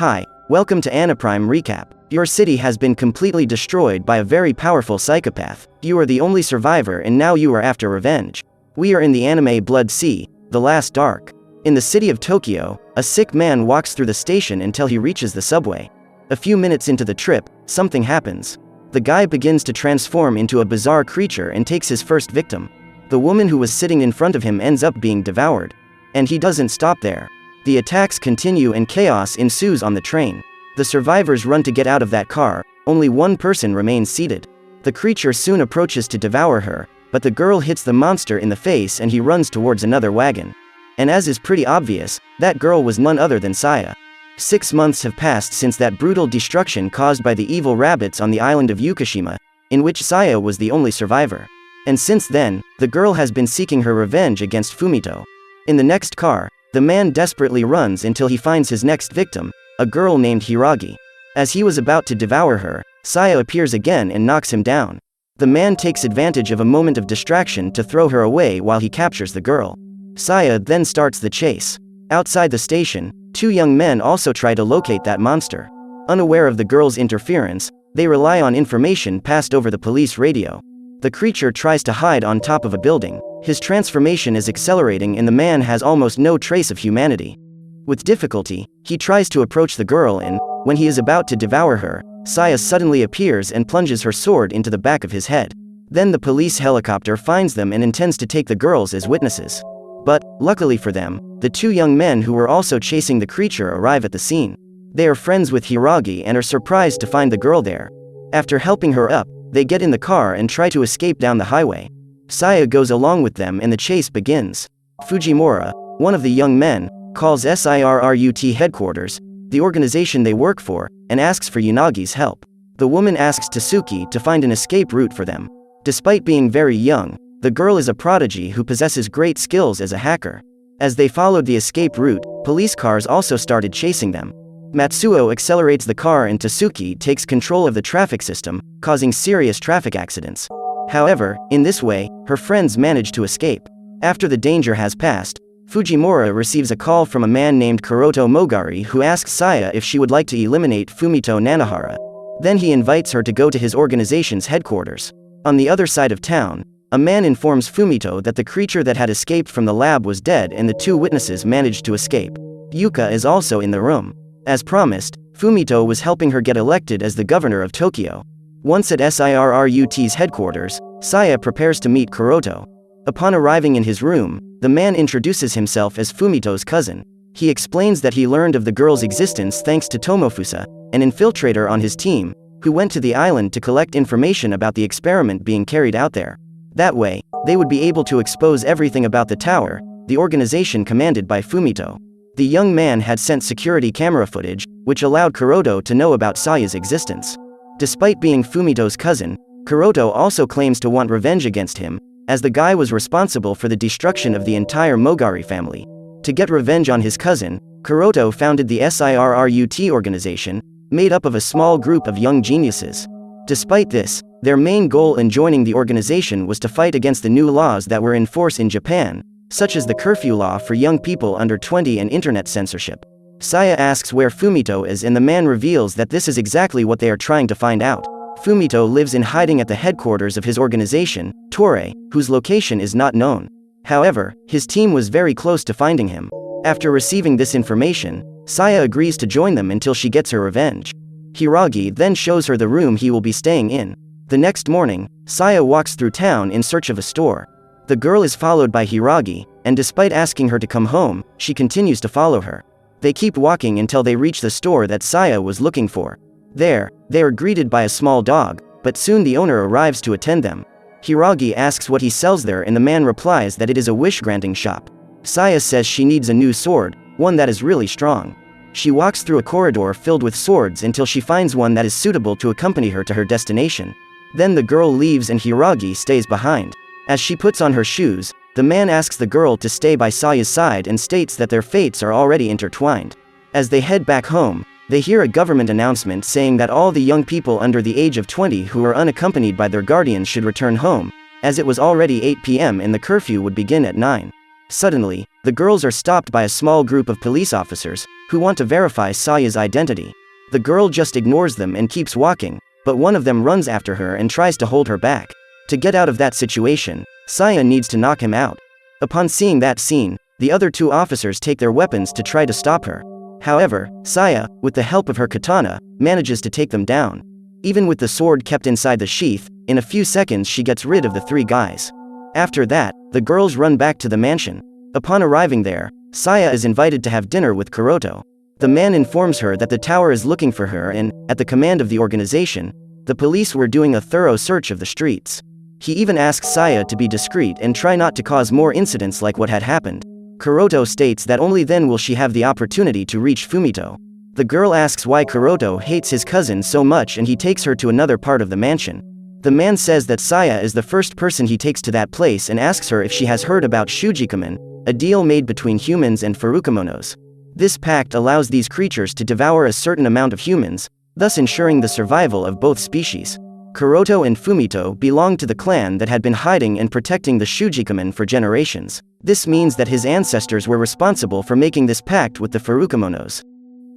Hi, welcome to Anaprime Recap. Your city has been completely destroyed by a very powerful psychopath. You are the only survivor and now you are after revenge. We are in the anime Blood Sea, The Last Dark. In the city of Tokyo, a sick man walks through the station until he reaches the subway. A few minutes into the trip, something happens. The guy begins to transform into a bizarre creature and takes his first victim. The woman who was sitting in front of him ends up being devoured. And he doesn't stop there. The attacks continue and chaos ensues on the train. The survivors run to get out of that car, only one person remains seated. The creature soon approaches to devour her, but the girl hits the monster in the face and he runs towards another wagon. And as is pretty obvious, that girl was none other than Saya. 6 months have passed since that brutal destruction caused by the evil rabbits on the island of Ukishima, in which Saya was the only survivor. And since then, the girl has been seeking her revenge against Fumito. In the next car, the man desperately runs until he finds his next victim, a girl named Hiragi. As he was about to devour her, Saya appears again and knocks him down. The man takes advantage of a moment of distraction to throw her away while he captures the girl. Saya then starts the chase. Outside the station, 2 young men also try to locate that monster. Unaware of the girl's interference, they rely on information passed over the police radio. The creature tries to hide on top of a building. His transformation is accelerating and the man has almost no trace of humanity. With difficulty, he tries to approach the girl and, when he is about to devour her, Saya suddenly appears and plunges her sword into the back of his head. Then the police helicopter finds them and intends to take the girls as witnesses. But, luckily for them, the 2 young men who were also chasing the creature arrive at the scene. They are friends with Hiragi and are surprised to find the girl there. After helping her up, they get in the car and try to escape down the highway. Saya goes along with them and the chase begins. Fujimura, one of the young men, calls SIRRUT headquarters, the organization they work for, and asks for Yunagi's help. The woman asks Tasuki to find an escape route for them. Despite being very young, the girl is a prodigy who possesses great skills as a hacker. As they followed the escape route, police cars also started chasing them. Matsuo accelerates the car and Tasuki takes control of the traffic system, causing serious traffic accidents. However, in this way, her friends manage to escape. After the danger has passed, Fujimura receives a call from a man named Kuroto Mogari who asks Saya if she would like to eliminate Fumito Nanahara. Then he invites her to go to his organization's headquarters. On the other side of town, a man informs Fumito that the creature that had escaped from the lab was dead and the 2 witnesses managed to escape. Yuka is also in the room. As promised, Fumito was helping her get elected as the governor of Tokyo. Once at SIRRUT's headquarters, Saya prepares to meet Kuroto. Upon arriving in his room, the man introduces himself as Fumito's cousin. He explains that he learned of the girl's existence thanks to Tomofusa, an infiltrator on his team, who went to the island to collect information about the experiment being carried out there. That way, they would be able to expose everything about the tower, the organization commanded by Fumito. The young man had sent security camera footage, which allowed Kuroto to know about Saya's existence. Despite being Fumito's cousin, Kuroto also claims to want revenge against him, as the guy was responsible for the destruction of the entire Mogari family. To get revenge on his cousin, Kuroto founded the SIRRUT organization, made up of a small group of young geniuses. Despite this, their main goal in joining the organization was to fight against the new laws that were in force in Japan, such as the curfew law for young people under 20 and internet censorship. Saya asks where Fumito is and the man reveals that this is exactly what they are trying to find out. Fumito lives in hiding at the headquarters of his organization, Torre, whose location is not known. However, his team was very close to finding him. After receiving this information, Saya agrees to join them until she gets her revenge. Hiragi then shows her the room he will be staying in. The next morning, Saya walks through town in search of a store. The girl is followed by Hiragi, and despite asking her to come home, she continues to follow her. They keep walking until they reach the store that Saya was looking for. There, they are greeted by a small dog, but soon the owner arrives to attend them. Hiragi asks what he sells there and the man replies that it is a wish-granting shop. Saya says she needs a new sword, one that is really strong. She walks through a corridor filled with swords until she finds one that is suitable to accompany her to her destination. Then the girl leaves and Hiragi stays behind. As she puts on her shoes, the man asks the girl to stay by Saya's side and states that their fates are already intertwined. As they head back home, they hear a government announcement saying that all the young people under the age of 20 who are unaccompanied by their guardians should return home, as it was already 8 p.m. and the curfew would begin at 9. Suddenly, the girls are stopped by a small group of police officers, who want to verify Saya's identity. The girl just ignores them and keeps walking, but one of them runs after her and tries to hold her back. To get out of that situation, Saya needs to knock him out. Upon seeing that scene, the other two officers take their weapons to try to stop her. However, Saya, with the help of her katana, manages to take them down. Even with the sword kept inside the sheath, in a few seconds she gets rid of the three guys. After that, the girls run back to the mansion. Upon arriving there, Saya is invited to have dinner with Kuroto. The man informs her that the tower is looking for her and, at the command of the organization, the police were doing a thorough search of the streets. He even asks Saya to be discreet and try not to cause more incidents like what had happened. Kuroto states that only then will she have the opportunity to reach Fumito. The girl asks why Kuroto hates his cousin so much and he takes her to another part of the mansion. The man says that Saya is the first person he takes to that place and asks her if she has heard about Shujikomen, a deal made between humans and Furukamonos. This pact allows these creatures to devour a certain amount of humans, thus ensuring the survival of both species. Kuroto and Fumito belonged to the clan that had been hiding and protecting the Shujikomen for generations. This means that his ancestors were responsible for making this pact with the Furukamonos.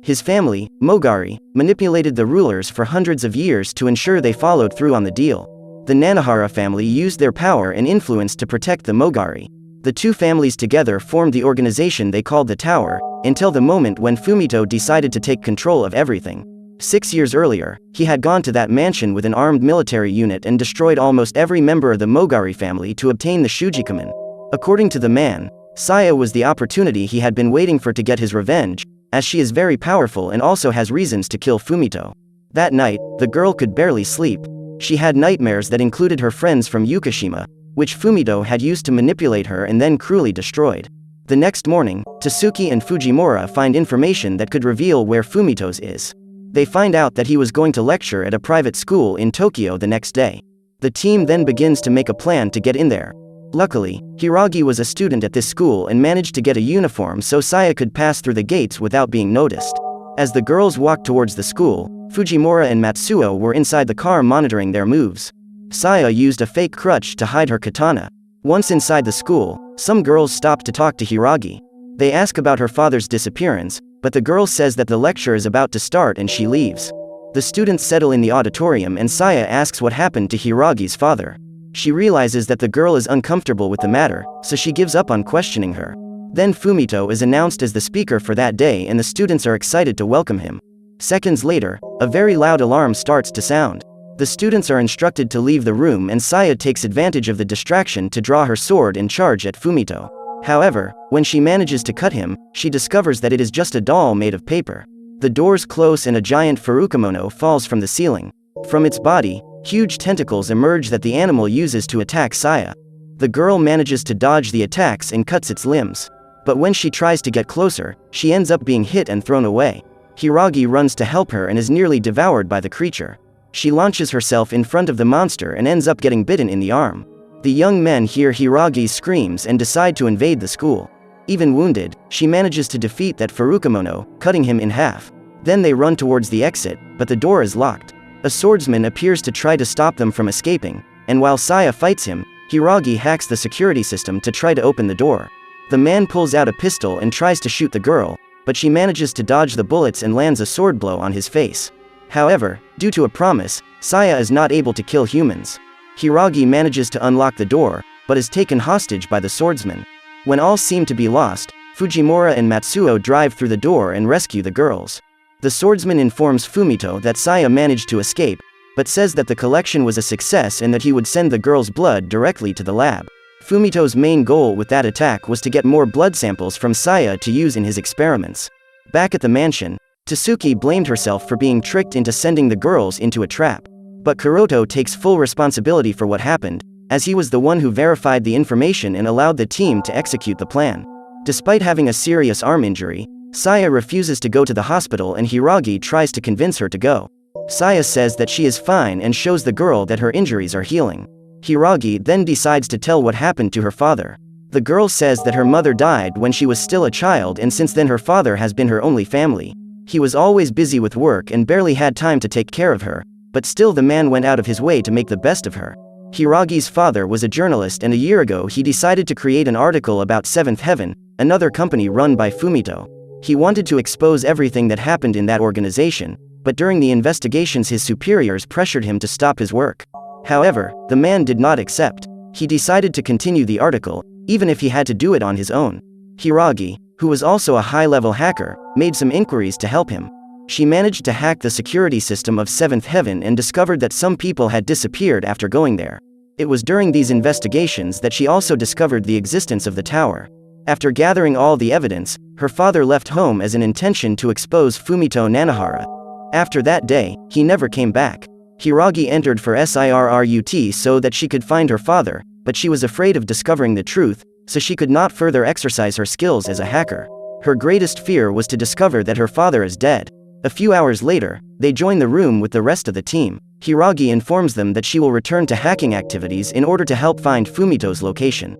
His family, Mogari, manipulated the rulers for hundreds of years to ensure they followed through on the deal. The Nanahara family used their power and influence to protect the Mogari. The two families together formed the organization they called the Tower, until the moment when Fumito decided to take control of everything. 6 years earlier, he had gone to that mansion with an armed military unit and destroyed almost every member of the Mogari family to obtain the Shujikomen. According to the man, Saya was the opportunity he had been waiting for to get his revenge, as she is very powerful and also has reasons to kill Fumito. That night, the girl could barely sleep. She had nightmares that included her friends from Ukishima, which Fumito had used to manipulate her and then cruelly destroyed. The next morning, Tasuki and Fujimura find information that could reveal where Fumito's is. They find out that he was going to lecture at a private school in Tokyo the next day. The team then begins to make a plan to get in there. Luckily, Hiragi was a student at this school and managed to get a uniform so Saya could pass through the gates without being noticed. As the girls walked towards the school, Fujimura and Matsuo were inside the car monitoring their moves. Saya used a fake crutch to hide her katana. Once inside the school, some girls stopped to talk to Hiragi. They ask about her father's disappearance, but the girl says that the lecture is about to start and she leaves. The students settle in the auditorium and Saya asks what happened to Hiragi's father. She realizes that the girl is uncomfortable with the matter, so she gives up on questioning her. Then Fumito is announced as the speaker for that day and the students are excited to welcome him. Seconds later, a very loud alarm starts to sound. The students are instructed to leave the room and Saya takes advantage of the distraction to draw her sword and charge at Fumito. However, when she manages to cut him, she discovers that it is just a doll made of paper. The doors close and a giant Furukamono falls from the ceiling. From its body, huge tentacles emerge that the animal uses to attack Saya. The girl manages to dodge the attacks and cuts its limbs. But when she tries to get closer, she ends up being hit and thrown away. Hiragi runs to help her and is nearly devoured by the creature. She launches herself in front of the monster and ends up getting bitten in the arm. The young men hear Hiragi's screams and decide to invade the school. Even wounded, she manages to defeat that Furukamono, cutting him in half. Then they run towards the exit, but the door is locked. A swordsman appears to try to stop them from escaping, and while Saya fights him, Hiragi hacks the security system to try to open the door. The man pulls out a pistol and tries to shoot the girl, but she manages to dodge the bullets and lands a sword blow on his face. However, due to a promise, Saya is not able to kill humans. Hiragi manages to unlock the door, but is taken hostage by the swordsman. When all seem to be lost, Fujimura and Matsuo drive through the door and rescue the girls. The swordsman informs Fumito that Saya managed to escape, but says that the collection was a success and that he would send the girl's blood directly to the lab. Fumito's main goal with that attack was to get more blood samples from Saya to use in his experiments. Back at the mansion, Tasuki blamed herself for being tricked into sending the girls into a trap. But Kuroto takes full responsibility for what happened, as he was the one who verified the information and allowed the team to execute the plan. Despite having a serious arm injury, Saya refuses to go to the hospital and Hiragi tries to convince her to go. Saya says that she is fine and shows the girl that her injuries are healing. Hiragi then decides to tell what happened to her father. The girl says that her mother died when she was still a child and since then her father has been her only family. He was always busy with work and barely had time to take care of her, but still the man went out of his way to make the best of her. Hiragi's father was a journalist, and a year ago he decided to create an article about Seventh Heaven, another company run by Fumito. He wanted to expose everything that happened in that organization, but during the investigations his superiors pressured him to stop his work. However, the man did not accept. He decided to continue the article, even if he had to do it on his own. Hiragi, who was also a high-level hacker, made some inquiries to help him. She managed to hack the security system of Seventh Heaven and discovered that some people had disappeared after going there. It was during these investigations that she also discovered the existence of the tower. After gathering all the evidence, her father left home as an intention to expose Fumito Nanahara. After that day, he never came back. Hiragi entered for SIRRUT so that she could find her father, but she was afraid of discovering the truth, so she could not further exercise her skills as a hacker. Her greatest fear was to discover that her father is dead. A few hours later, they join the room with the rest of the team. Hiragi informs them that she will return to hacking activities in order to help find Fumito's location.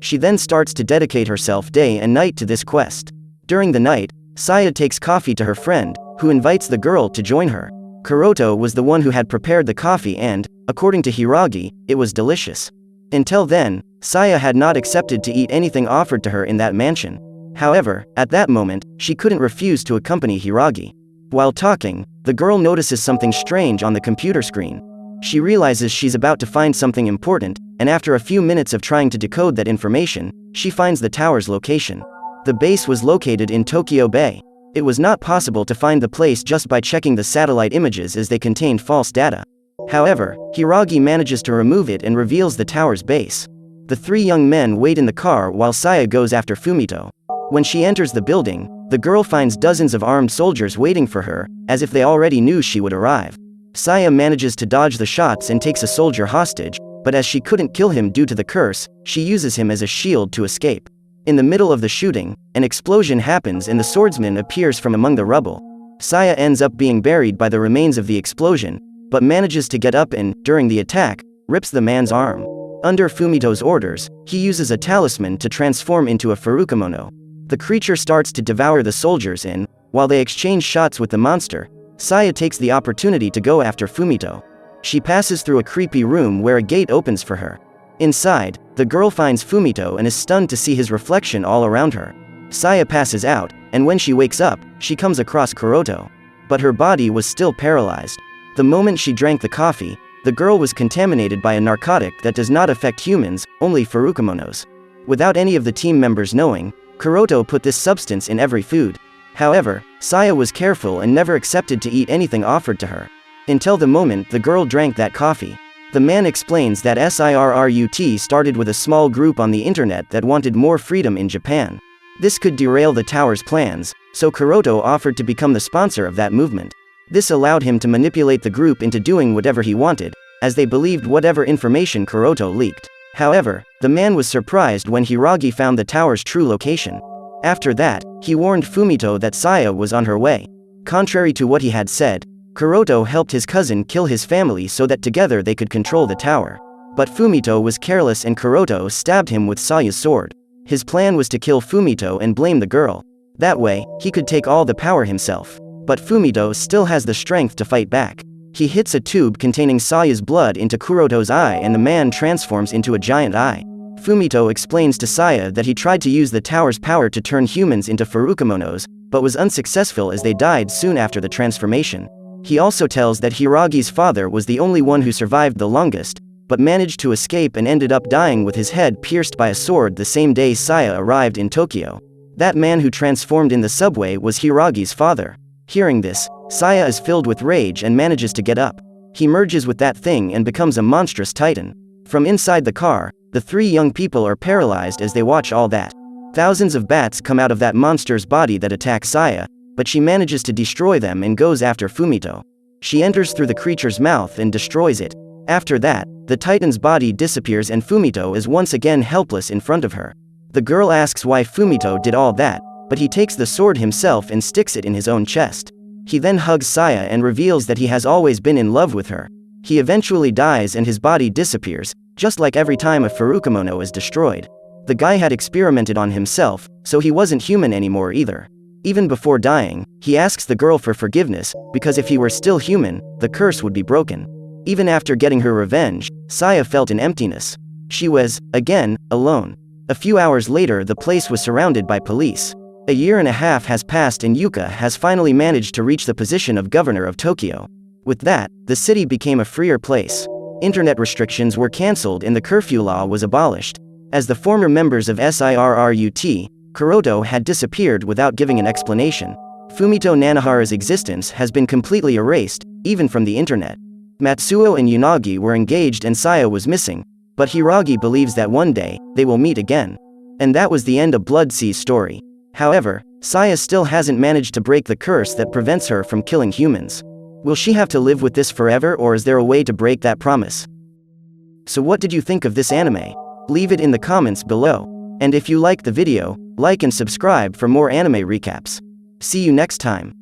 She then starts to dedicate herself day and night to this quest. During the night, Saya takes coffee to her friend, who invites the girl to join her. Kuroto was the one who had prepared the coffee and, according to Hiragi, it was delicious. Until then, Saya had not accepted to eat anything offered to her in that mansion. However, at that moment, she couldn't refuse to accompany Hiragi. While talking, the girl notices something strange on the computer screen. She realizes she's about to find something important, and after a few minutes of trying to decode that information, she finds the tower's location. The base was located in Tokyo Bay. It was not possible to find the place just by checking the satellite images as they contained false data. However, Hiragi manages to remove it and reveals the tower's base. The three young men wait in the car while Saya goes after Fumito. When she enters the building, the girl finds dozens of armed soldiers waiting for her, as if they already knew she would arrive. Saya manages to dodge the shots and takes a soldier hostage, but as she couldn't kill him due to the curse, she uses him as a shield to escape. In the middle of the shooting, an explosion happens and the swordsman appears from among the rubble. Saya ends up being buried by the remains of the explosion, but manages to get up and, during the attack, rips the man's arm. Under Fumito's orders, he uses a talisman to transform into a furukamono. The creature starts to devour the soldiers and, while they exchange shots with the monster, Saya takes the opportunity to go after Fumito. She passes through a creepy room where a gate opens for her. Inside, the girl finds Fumito and is stunned to see his reflection all around her. Saya passes out, and when she wakes up, she comes across Kuroto. But her body was still paralyzed. The moment she drank the coffee, the girl was contaminated by a narcotic that does not affect humans, only furukamonos. Without any of the team members knowing, Kuroto put this substance in every food. However, Saya was careful and never accepted to eat anything offered to her. Until the moment the girl drank that coffee. The man explains that SIRRUT started with a small group on the internet that wanted more freedom in Japan. This could derail the tower's plans, so Kuroto offered to become the sponsor of that movement. This allowed him to manipulate the group into doing whatever he wanted, as they believed whatever information Kuroto leaked. However, the man was surprised when Hiragi found the tower's true location. After that, he warned Fumito that Saya was on her way. Contrary to what he had said, Kuroto helped his cousin kill his family so that together they could control the tower. But Fumito was careless and Kuroto stabbed him with Saya's sword. His plan was to kill Fumito and blame the girl. That way, he could take all the power himself. But Fumito still has the strength to fight back. He hits a tube containing Saya's blood into Kuroto's eye and the man transforms into a giant eye. Fumito explains to Saya that he tried to use the tower's power to turn humans into furukamonos, but was unsuccessful as they died soon after the transformation. He also tells that Hiragi's father was the only one who survived the longest, but managed to escape and ended up dying with his head pierced by a sword the same day Saya arrived in Tokyo. That man who transformed in the subway was Hiragi's father. Hearing this, Saya is filled with rage and manages to get up. He merges with that thing and becomes a monstrous titan. From inside the car, the three young people are paralyzed as they watch all that. Thousands of bats come out of that monster's body that attack Saya, but she manages to destroy them and goes after Fumito. She enters through the creature's mouth and destroys it. After that, the titan's body disappears and Fumito is once again helpless in front of her. The girl asks why Fumito did all that, but he takes the sword himself and sticks it in his own chest. He then hugs Saya and reveals that he has always been in love with her. He eventually dies and his body disappears, just like every time a furukamono is destroyed. The guy had experimented on himself, so he wasn't human anymore either. Even before dying, he asks the girl for forgiveness, because if he were still human, the curse would be broken. Even after getting her revenge, Saya felt an emptiness. She was, again, alone. A few hours later, the place was surrounded by police. A year and a half has passed and Yuka has finally managed to reach the position of governor of Tokyo. With that, the city became a freer place. Internet restrictions were cancelled and the curfew law was abolished. As the former members of SIRRUT, Kuroto had disappeared without giving an explanation. Fumito Nanahara's existence has been completely erased, even from the internet. Matsuo and Unagi were engaged and Saya was missing, but Hiragi believes that one day, they will meet again. And that was the end of Blood Sea's story. However, Saya still hasn't managed to break the curse that prevents her from killing humans. Will she have to live with this forever, or is there a way to break that promise? So what did you think of this anime? Leave it in the comments below. And if you liked the video, like and subscribe for more anime recaps. See you next time.